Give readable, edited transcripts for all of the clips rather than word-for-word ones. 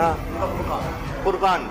हाँ, फुरकान।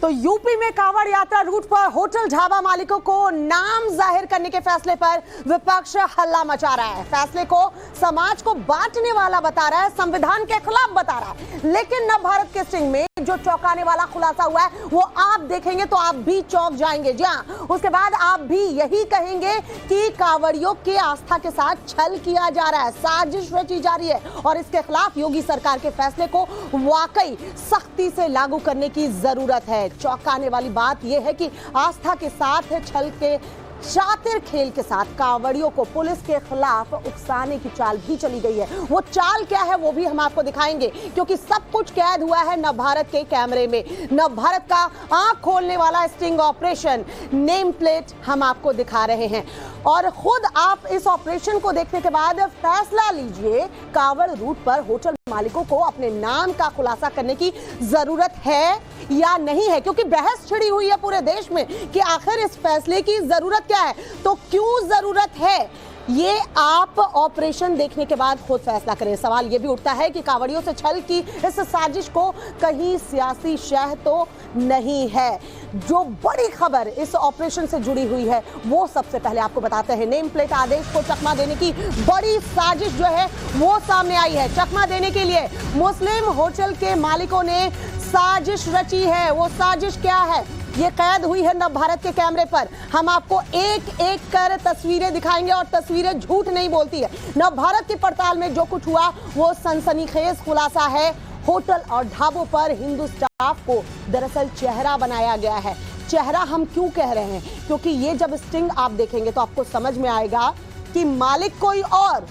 तो यूपी में कांवड़ यात्रा रूट पर होटल ढाबा मालिकों को नाम जाहिर करने के फैसले पर विपक्ष हल्ला मचा रहा है। फैसले को समाज को बांटने वाला बता रहा है, संविधान के खिलाफ बता रहा है। लेकिन नव भारत के स्टिंग में जो चौंकाने वाला खुलासा हुआ है वो आप देखेंगे तो आप भी चौंक जाएंगे। जी हाँ, उसके बाद आप भी यही कहेंगे कि कांवड़ियों के आस्था के साथ छल किया जा रहा है, साजिश रची जा रही है और इसके खिलाफ योगी सरकार के फैसले को वाकई सख्ती से लागू करने की जरूरत है। चौंकाने वाली बात यह है कि आस्था के साथ छल के शातिर खेल के साथ कांवड़ियों को पुलिस के खिलाफ उकसाने की चाल भी चली गई है। वो चाल क्या है वो भी हम आपको दिखाएंगे, क्योंकि सब कुछ कैद हुआ है नव भारत के कैमरे में। नव भारत का आंख खोलने वाला स्टिंग ऑपरेशन नेम प्लेट हम आपको दिखा रहे हैं और खुद आप इस ऑपरेशन को देखने के बाद फैसला लीजिए, कांवड़ रूट पर होटल मालिकों को अपने नाम का खुलासा करने की जरूरत है या नहीं है, क्योंकि बहस छिड़ी हुई है पूरे देश में कि आखिर इस फैसले की जरूरत क्या है। तो क्यों जरूरत है ये आप ऑपरेशन देखने के बाद खुद फैसला करें। सवाल ये भी उठता है कि कांवड़ियों से छल की इस साजिश को कहीं सियासी शह तो नहीं है। जो बड़ी खबर इस ऑपरेशन से जुड़ी हुई है वो सबसे पहले आपको बताते हैं। नेम प्लेट आदेश को चकमा देने की बड़ी साजिश जो है वो सामने आई है। चकमा देने के लिए मुस्लिम होटल के मालिकों ने साजिश रची है। वो साजिश क्या है ये कैद हुई है नव भारत के कैमरे पर। हम आपको एक एक कर तस्वीरें दिखाएंगे और तस्वीरें झूठ नहीं बोलती है। नव भारत की पड़ताल में जो कुछ हुआ वो सनसनीखेज खुलासा है। होटल और ढाबों पर हिंदू स्टाफ को दरअसल चेहरा बनाया गया है। चेहरा हम क्यों कह रहे हैं, क्योंकि ये जब स्टिंग आप देखेंगे तो आपको समझ में आएगा कि मालिक कोई और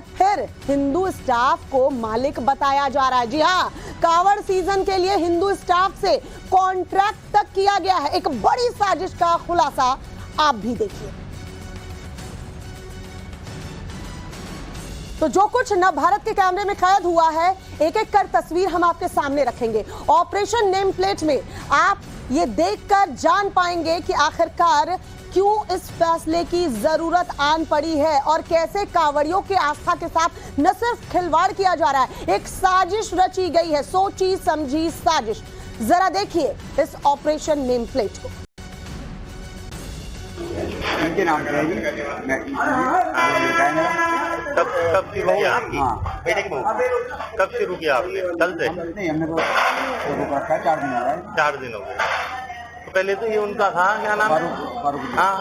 फिर हिंदू स्टाफ को मालिक बताया जा रहा है। जी हाँ, कांवड़ सीजन के लिए हिंदू स्टाफ से कॉन्ट्रैक्ट तक किया गया है। एक बड़ी साजिश का खुलासा आप भी देखिए। तो जो कुछ नव भारत के कैमरे में कैद हुआ है एक एक कर तस्वीर हम आपके सामने रखेंगे। ऑपरेशन नेम प्लेट में आप ये देखकर जान पाएंगे कि आखिरकार क्यों इस फैसले की जरूरत आन पड़ी है और कैसे कांवड़ियों के आस्था के साथ न सिर्फ खिलवाड़ किया जा रहा है, एक साजिश रची गई है, सोची समझी साजिश। जरा देखिए इस ऑपरेशन नेम प्लेट को। कब शुरू किया आपकी? बेटे की बहू कब शुरू किया आपने? कल से? नहीं, हमने तो रुका था 4 दिन हो गए। 4 दिन हो गए। तो पहले तो ये उनका था, क्या नाम है? हाँ,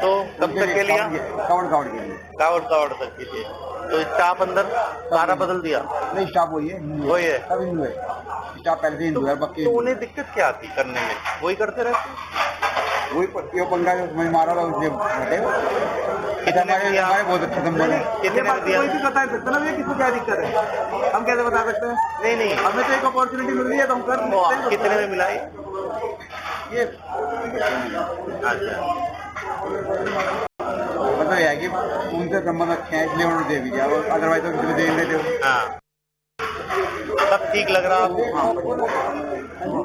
तो कब तक के लिया? कावड़ के लिए। कावड़ तक के लिए। तो स्टाफ अंदर सारा बदल दिया? नहीं, स्टाफ वही है। सब हिंदू है। स्टाफ पहले से हिंदू है। तो उन्हें दिक्कत क्या आती करने में? वही करते रहते? वही पंगा जो मारा था उसने बहुत अच्छा संबंध है। कितने दिया? कोई भी बता सकते ना ये किसको क्या दिक्कत है, हम कैसे बता सकते हैं? नहीं, हमें तो एक अपॉर्चुनिटी मिल रही है तो हम कर सकते हैं। कितने में मिलाई? ये मतलब है कि उनसे संबंध अच्छे हैं इसलिए उन्होंने दे दिया, अदरवाइज तो किसी दे नहीं देते। हाँ, सब ठीक लग रहा आपको?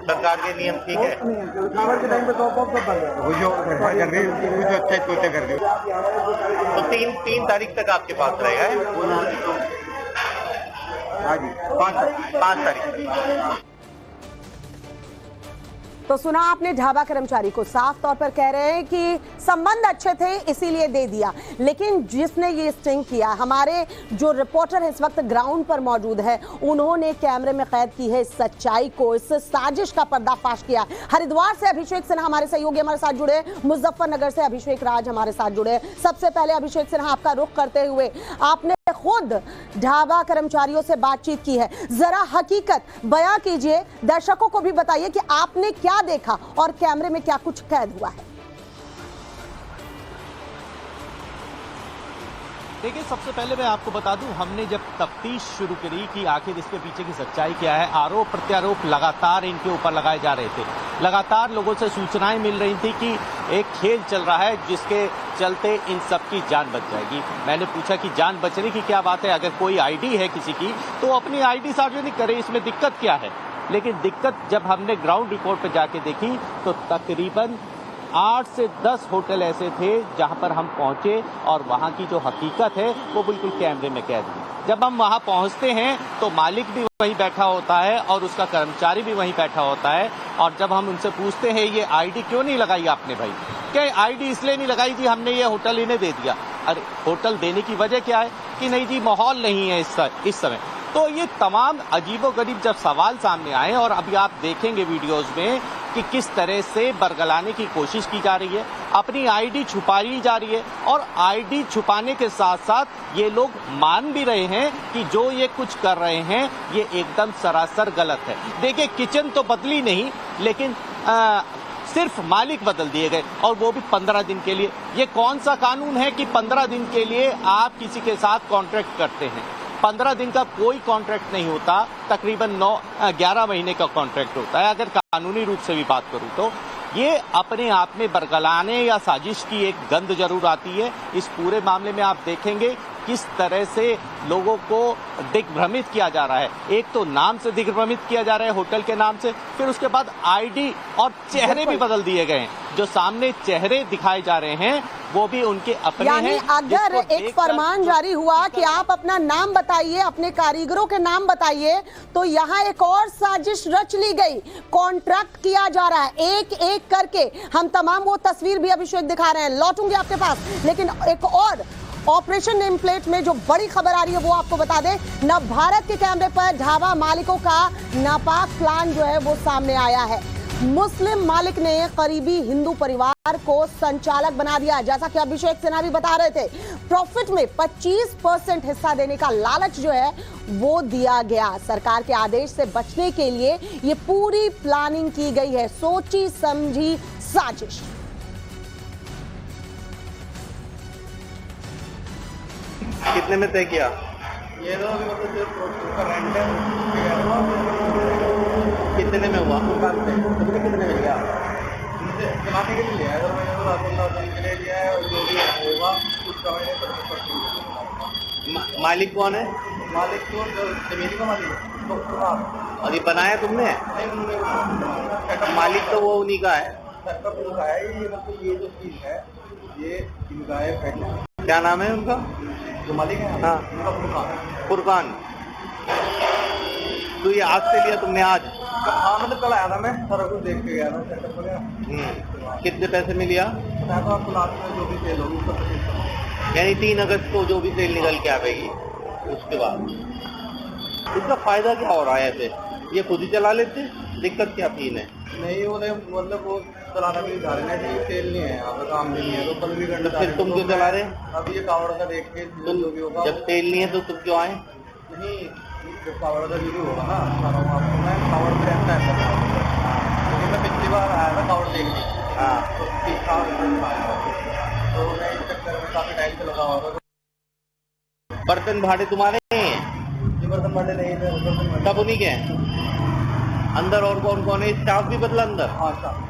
सरकार के नियम ठीक है? कांवड़ के टाइम पे तो वो जो सरकार कर रही है वो जो अच्छा है तो कर रही है। तो 3 तारीख तक आपके पास रहेगा? हाँ जी, 5 तारीख। तो सुना आपने ढाबा कर्मचारी को, साफ तौर पर कह रहे हैं कि संबंध अच्छे थे इसीलिए दे दिया। लेकिन जिसने ये स्टिंग किया, हमारे जो रिपोर्टर इस वक्त ग्राउंड पर मौजूद है, उन्होंने कैमरे में कैद की है इस सच्चाई को, इस साजिश का पर्दाफाश किया। हरिद्वार से अभिषेक सिन्हा हमारे सहयोगी हमारे साथ जुड़े, मुजफ्फरनगर से अभिषेक राज हमारे साथ जुड़े। सबसे पहले अभिषेक सिन्हा, आपका रुख करते हुए, आपने खुद ढाबा कर्मचारियों से बातचीत की है, जरा हकीकत बयां कीजिए, दर्शकों को भी बताइए कि आपने क्या देखा और कैमरे में क्या कुछ कैद हुआ है। देखिए, सबसे पहले मैं आपको बता दूं, हमने जब तफ्तीश शुरू करी कि आखिर इसके पीछे की सच्चाई क्या है, आरोप प्रत्यारोप लगातार इनके ऊपर लगाए जा रहे थे। लगातार लोगों से सूचनाएं मिल रही थी कि एक खेल चल रहा है जिसके चलते इन सब की जान बच जाएगी। मैंने पूछा कि जान बचने की क्या बात है, अगर कोई आईडी है किसी की तो अपनी आईडी सार्वजनिक करे, इसमें दिक्कत क्या है। लेकिन दिक्कत जब हमने ग्राउंड रिपोर्ट पर जाके देखी तो तकरीबन 8 से 10 होटल ऐसे थे जहां पर हम पहुंचे और वहां की जो हकीकत है वो बिल्कुल कैमरे में कैद है। जब हम वहां पहुंचते हैं तो मालिक भी वहीं बैठा होता है और उसका कर्मचारी भी वहीं बैठा होता है, और जब हम उनसे पूछते हैं ये आईडी क्यों नहीं लगाई आपने भाई, क्या आईडी इसलिए नहीं लगाई जी हमने ये होटल इन्हें दे दिया। अरे होटल देने की वजह क्या है कि नहीं जी माहौल नहीं है इस समय। तो ये तमाम अजीबोगरीब जब सवाल सामने आए, और अभी आप देखेंगे वीडियोस में कि किस तरह से बरगलाने की कोशिश की जा रही है, अपनी आईडी छुपाई जा रही है, और आईडी छुपाने के साथ साथ ये लोग मान भी रहे हैं कि जो ये कुछ कर रहे हैं ये एकदम सरासर गलत है। देखिए किचन तो बदली नहीं, लेकिन सिर्फ मालिक बदल दिए गए, और वो भी 15 दिन के लिए। ये कौन सा कानून है कि 15 दिन के लिए आप किसी के साथ कॉन्ट्रैक्ट करते हैं? 15 दिन का कोई कॉन्ट्रैक्ट नहीं होता, तकरीबन 11 महीने का कॉन्ट्रैक्ट होता है अगर कानूनी रूप से भी बात करूं तो। ये अपने आप में बरगलाने या साजिश की एक गंध जरूर आती है। इस पूरे मामले में आप देखेंगे किस तरह से लोगों को दिग्भ्रमित किया जा रहा है। एक तो नाम से दिग्भ्रमित किया जा रहा है होटल के नाम से, फिर उसके बाद आईडी और चेहरे भी बदल दिए गए हैं। जो सामने चेहरे दिखाए जा रहे हैं वो भी उनके अपने यानी हैं। अगर एक फरमान जारी हुआ कि आप अपना नाम बताइए, अपने कारीगरों के नाम बताइए, तो यहाँ एक और साजिश रच ली गई, कॉन्ट्रैक्ट किया जा रहा है एक एक करके। हम तमाम वो तस्वीर भी अभिषेक दिखा रहे हैं, लौटूंगे आपके पास, लेकिन एक और ऑपरेशन नेम प्लेट में जो बड़ी खबर आ रही है वो आपको बता दें। नव भारत के कैमरे पर ढाबा मालिकों का नापाक प्लान जो है वो सामने आया है। मुस्लिम मालिक ने करीबी हिंदू परिवार को संचालक बना दिया, जैसा कि अभिषेक सिन्हा भी बता रहे थे। प्रॉफिट में 25% हिस्सा देने का लालच जो है वो दिया गया। सरकार के आदेश से बचने के लिए ये पूरी प्लानिंग की गई है, सोची समझी साजिश। कितने में तय किया? ये तो अभी मतलब जो उसका रेंट है कितने में हुआ? कितने में लिया चलाने के लिए लिया है, अगर मैंने तो 15 दिन के लिए लिया है, और जो भी होगा उसका मैंने 25% मालिक कौन है? मालिक तो जमीन का मालिक है। और ये बनाया तुमने? मालिक तो वो उन्हीं का है। सेटअप उनका है, ये मतलब ये जो चीज है ये इनका है। पहले क्या नाम है उनका? जो मालिक है हाँ, उनका फुरकान। तो ये आज से लिया तुमने? आज? हाँ मतलब कल आया था, मैं सारा कुछ देख के गया था सेटअप वगैरह। कितने पैसे में लिया? बताया तो आपको लास्ट में जो भी सेल होगी उसका 25%। यानी 3 अगस्त को जो भी सेल निकल के आएगी उसके बाद। इसका फायदा क्या हो रहा है? ऐसे ये खुद ही चला लेते, दिक्कत क्या फील है? नहीं उन्हें मतलब वो चलाना भी जा रहे हैं, सेल नहीं है यहाँ पे, काम नहीं है, तो कल भी घंटे। फिर तुम क्यों चला रहे? अब ये कावड़ का देख के जो भी होगा। जब सेल नहीं है तो तुम क्यों आए? नहीं जब कावड़ का वीडियो होगा ना, आपको मैं कावड़ पे रहता है, क्योंकि मैं पिछली बार आया था कावड़ देखने। हाँ, तो 30 साल तो मैं इस चक्कर में काफी टाइम से लगा हुआ था। बर्तन भाड़े तुम्हारे हैं? ये बर्तन भाड़े नहीं थे, सब उन्हीं के हैं। अंदर और कौन कौन है? स्टाफ भी बदला अंदर? हाँ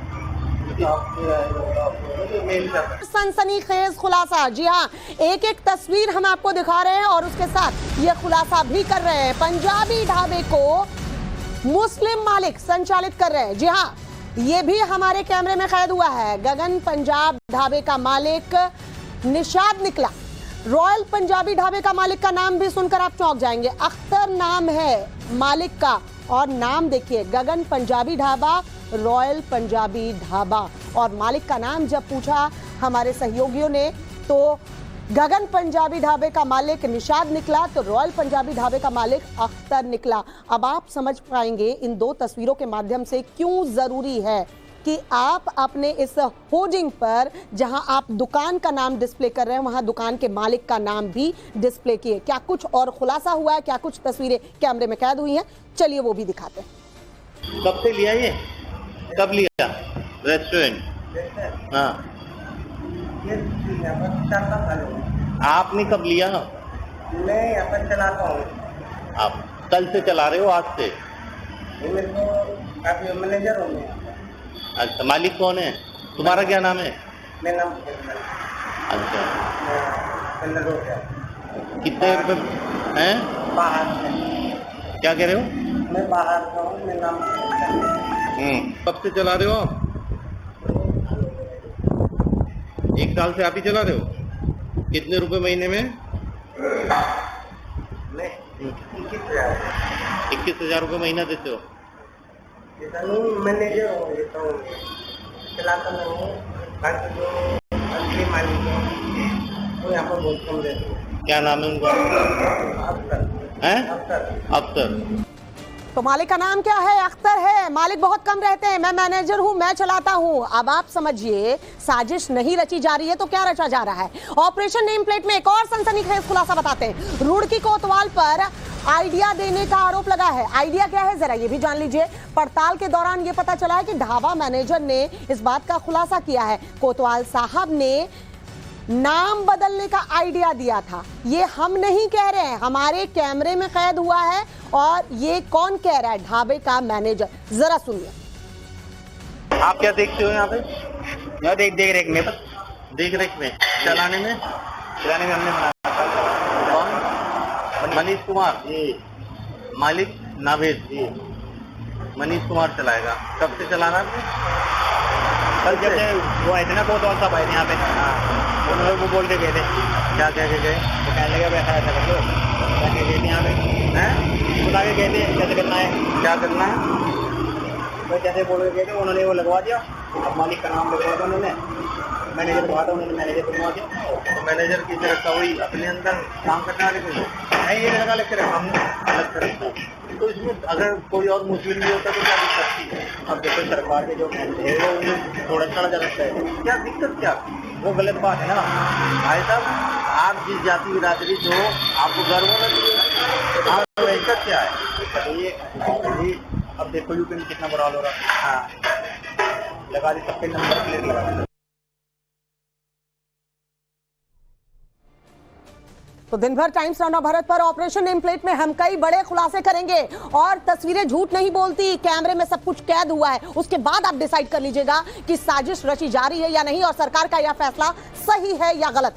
सनसनीखेज खुलासा। जी हाँ, एक एक तस्वीर हम आपको दिखा रहे हैं और उसके साथ ये खुलासा भी कर रहे हैं। पंजाबी ढाबे को मुस्लिम मालिक संचालित कर रहे हैं। जी हाँ, ये भी हमारे कैमरे में कैद हुआ है। गगन पंजाब ढाबे का मालिक निशाद निकला। रॉयल पंजाबी ढाबे का मालिक का नाम भी सुनकर आप चौंक जाएंगे। अख्तर नाम है मालिक का, और नाम देखिए, गगन पंजाबी ढाबा, रॉयल पंजाबी ढाबा। और मालिक का नाम जब पूछा हमारे सहयोगियों ने तो गगन पंजाबी ढाबे का मालिक निशाद निकला, तो रॉयल पंजाबी ढाबे का मालिक अख्तर निकला। अब आप समझ पाएंगे इन दो तस्वीरों के माध्यम से क्यों जरूरी है कि आप अपने इस होर्डिंग पर, जहां आप दुकान का नाम डिस्प्ले कर रहे हैं, वहां दुकान के मालिक का नाम भी डिस्प्ले किए। क्या कुछ और खुलासा हुआ है, क्या कुछ तस्वीरें कैमरे में कैद हुई हैं, चलिए वो भी दिखाते हैं। कब से लिया ये? कब लिया रेस्टोरेंट? हाँ, आपने कब लिया? मैं यहाँ पर चलाता हूँ। आप कल से चला रहे हो? आज से? मेरे को काफी मैनेजर हूँ मैं। अच्छा, मालिक कौन है? तुम्हारा क्या नाम है? मेरा नाम अच्छा, है। कितने हैं? बाहर से। क्या कह रहे हो? मैं बाहर का हूँ, मेरा नाम। कब से चला रहे हो आप? साल से आप ही चला रहे हो? कितने रुपए महीने में? मैं 21,000 रुपये महीना देते हो? मैनेजर हूँ, ये तो चलाता नहीं हूँ। बाकी जो अंतिम मालिक है वो यहाँ पर बहुत कम देते हैं। क्या नाम है उनका? अफसर हैं? अफसर तो मालिक का नाम क्या है? अख्तर है। मालिक बहुत कम रहते हैं। मैं मैनेजर हूं, मैं चलाता हूं। अब आप समझिए, साजिश नहीं रची जा रही है तो क्या रचा जा रहा है? ऑपरेशन नेम प्लेट में एक और सनसनीखेज खुलासा बताते हैं। रुड़की कोतवाल पर आइडिया देने का आरोप लगा है। आइडिया क्या है, जरा ये भी जान लीजिए। पड़ताल के दौरान ये पता चला है कि ढाबा मैनेजर ने इस बात का खुलासा किया है, कोतवाल साहब ने नाम बदलने का आइडिया दिया था। ये हम नहीं कह रहे हैं, हमारे कैमरे में कैद हुआ है। और ये कौन कह रहा है? ढाबे का मैनेजर। जरा सुनिए। आप क्या देखते हो यहाँ पे? यहाँ देख रेख में देख रेख में, चलाने में हमने बनाया। कौन? मनीष कुमार जी, मालिक नावेद जी। मनीष कुमार चलाएगा। कब से चला रहा है? कल जब से वो आए थे ना कोतवाल साहब आए थे यहाँ पे, उन्होंने वो बोल के गए थे। क्या कह के गए? वो कहने लगे वैसा ऐसा कर लो, कहने गए थे यहाँ पे हैं, बुला के गए थे कैसे करना है, क्या करना है? तो जैसे बोल के गए थे उन्होंने वो लगवा दिया। अब मालिक का नाम लगवा दिया उन्होंने, मैनेजर बनवा था उन्होंने, मैनेजर बनवा दिया। तो मैनेजर की तरह वही अपने अंदर काम करने वाले कोई नहीं, ये लगा लेकर हम अलग तरह। तो इसमें अगर कोई और मुस्लिम भी होता तो क्या दिक्कत थी? अब देखो सरकार के जो है वो उन्हें थोड़ा सा जा सकता है, क्या दिक्कत क्या? वो गलत बात है ना भाई साहब, आप जिस जाति बिरादरी से हो आपको गर्व होना चाहिए। आप दिक्कत क्या है? ये अब देखो यूपी में कितना बुरा हाल हो रहा है। हाँ, लगा दी सबके नंबर प्लेट लगा दी। तो दिन भर टाइम्स राउंड भारत पर ऑपरेशन नेम प्लेट में हम कई बड़े खुलासे करेंगे। और तस्वीरें झूठ नहीं बोलती, कैमरे में सब कुछ कैद हुआ है। उसके बाद आप डिसाइड कर लीजिएगा कि साजिश रची जा रही है या नहीं, और सरकार का यह फैसला सही है या गलत।